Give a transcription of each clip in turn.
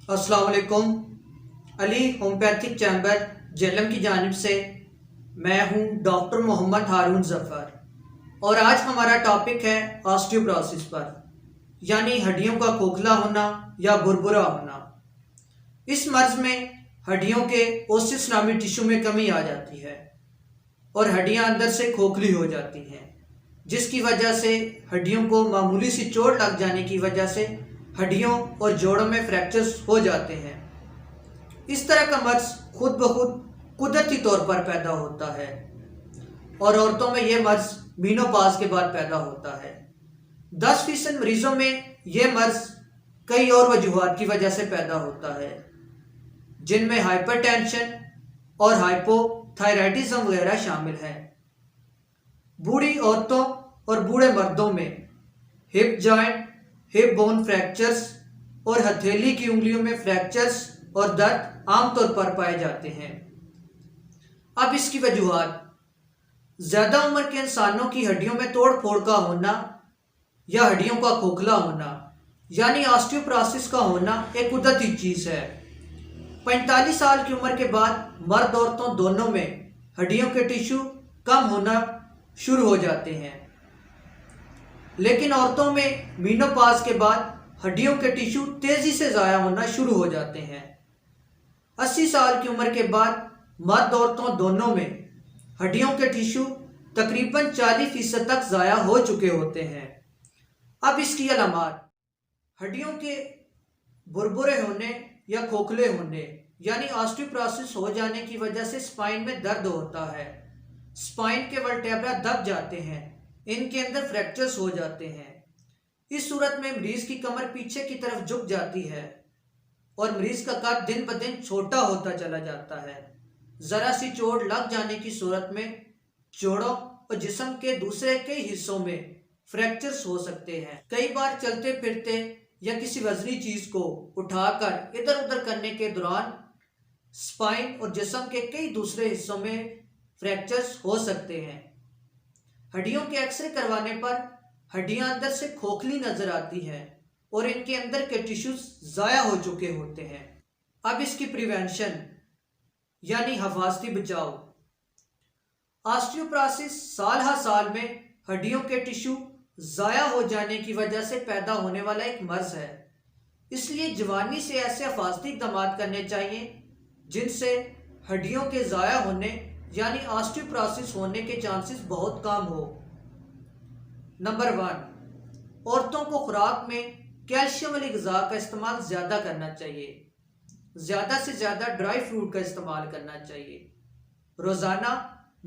अस्सलाम वालेकुम। Ali homeopathic chamber Jhelum की जानिब से मैं हूं डॉक्टर मोहम्मद हारून ज़फ़र और आज हमारा टॉपिक है ऑस्टियोपोरोसिस पर, यानी हड्डियों का खोखला होना या बुरबुरा होना। इस मर्ज में हड्डियों के ओसिस नामी टिश्यू में कमी आ जाती है और हड्डियां अंदर से खोखली हो जाती हैं, जिसकी वजह से हड्डियों को मामूली सी चोट लग जाने की वजह से हड्डियों और जोड़ों में फ्रैक्चर्स हो जाते हैं। इस तरह का मर्ज खुद ब खुद कुदरती तौर पर पैदा होता है और औरतों में यह मर्ज मीनोपॉज के बाद पैदा होता है। 10% मरीजों में यह मर्ज कई और वजूहात की वजह से पैदा होता है, जिनमें हाइपरटेंशन और हाइपोथायराइडिज्म वगैरह शामिल है। बूढ़ी औरतों और बूढ़े मर्दों में hip joint, hip bone fractures और हथेली की उंगलियों में फ्रैक्चर्स और दर्द आमतौर पर पाए जाते हैं। अब इसकी वजूहात: ज्यादा उम्र के इंसानों की हड्डियों में तोड़ फोड़ का होना या हड्डियों का खोखला होना यानी ऑस्टियोपोरोसिस का होना एक कुदरती चीज है। 45 साल की उम्र के बाद मर्द औरतों दोनों में हड्डियों के टिश्यू कम होना शुरू हो जाते हैं, लेकिन औरतों में मीनोपॉज के बाद हड्डियों के टिश्यू तेजी से ज़ाया होना शुरू हो जाते हैं। 80 साल की उम्र के बाद मर्द औरतों दोनों में हड्डियों के टिश्यू तकरीबन 40% तक ज़ाया हो चुके होते हैं। अब इसकी अलामात: हड्डियों के बुरबुरे होने या खोखले होने यानी ऑस्टियोपोरोसिस हो जाने की वजह से स्पाइन में दर्द होता है, स्पाइन के वर्टेब्रा दब जाते हैं, इनके अंदर फ्रैक्चर्स हो जाते हैं। इस सूरत में मरीज की कमर पीछे की तरफ झुक जाती है और मरीज का कद दिन ब दिन छोटा होता चला जाता है। जरा सी चोट लग जाने की सूरत में जोड़ों और जिस्म के दूसरे कई हिस्सों में फ्रैक्चर्स हो सकते हैं। कई बार चलते फिरते या किसी वजनी चीज को उठाकर इधर उधर करने के दौरान स्पाइन और जिस्म के कई दूसरे हिस्सों में फ्रैक्चर्स हो सकते हैं। हड्डियों के एक्सरे करवाने पर हड्डियां अंदर से खोखली नजर आती हैं और इनके अंदर के टिश्यूज ज़ाया हो चुके होते हैं। अब इसकी प्रिवेंशन यानी हिफाजती बचाव: ऑस्टियोपोरोसिस साल हर साल में हड्डियों के टिश्यू ज़ाया हो जाने की वजह से पैदा होने वाला एक मर्ज है। इसलिए जवानी से ऐसे हिफाजती इक़दाम करने चाहिए जिनसे हड्डियों के ज़ाया होने यानी ऑस्टियोपोरोसिस होने के चांसेस बहुत कम हो। नंबर 1, औरतों को खुराक में कैल्शियम वाली ग़िज़ा का इस्तेमाल ज़्यादा करना चाहिए। ज़्यादा से ज़्यादा ड्राई फ्रूट का इस्तेमाल करना चाहिए। रोज़ाना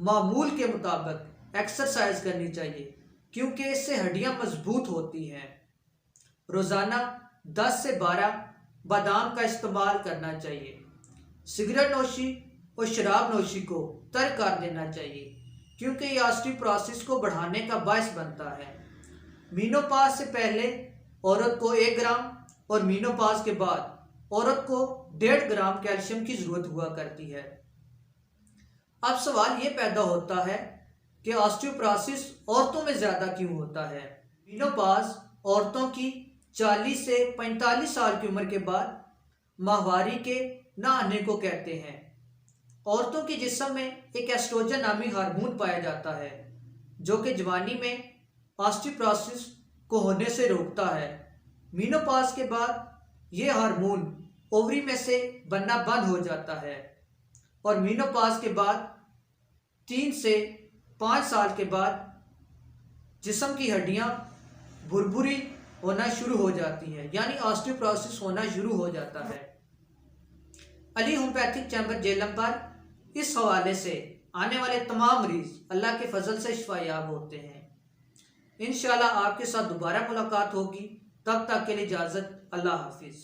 मामूल के मुताबिक एक्सरसाइज करनी चाहिए क्योंकि इससे हड्डियां मजबूत होती हैं। रोज़ाना 10 से 12 बादाम का इस्तेमाल करना चाहिए। सिगरेट नोशी और शराब नोशी को तर्क कर देना चाहिए क्योंकि ये ऑस्टियोपोरोसिस को बढ़ाने का बायस बनता है। मीनोपॉज से पहले औरत को 1 ग्राम और मीनोपॉज के बाद औरत को 1.5 ग्राम कैल्शियम की ज़रूरत हुआ करती है। अब सवाल ये पैदा होता है कि ऑस्टियोपोरोसिस औरतों में ज़्यादा क्यों होता है। मीनोपॉज औरतों की 40 से 45 साल की उम्र के बाद माहवारी के न आने को कहते हैं। औरतों के जिस्म में एक एस्ट्रोजन नामी हार्मोन पाया जाता है जो कि जवानी में ऑस्टियोपोरोसिस को होने से रोकता है। मीनोपॉज के बाद यह हार्मोन ओवरी में से बनना बंद हो जाता है और मीनोपॉज के बाद 3 से 5 साल के बाद जिस्म की हड्डियां बुरबुरी होना शुरू हो जाती हैं यानी ऑस्टियोपोरोसिस होना शुरू हो जाता है। अली होम्योपैथिक चैम्बर जेलम पर इस हवाले से आने वाले तमाम मरीज अल्लाह के फजल से शिफायाब होते हैं। इंशाल्लाह आपके साथ दोबारा मुलाकात होगी, तब तक के लिए इजाज़त। अल्लाह हाफिज़।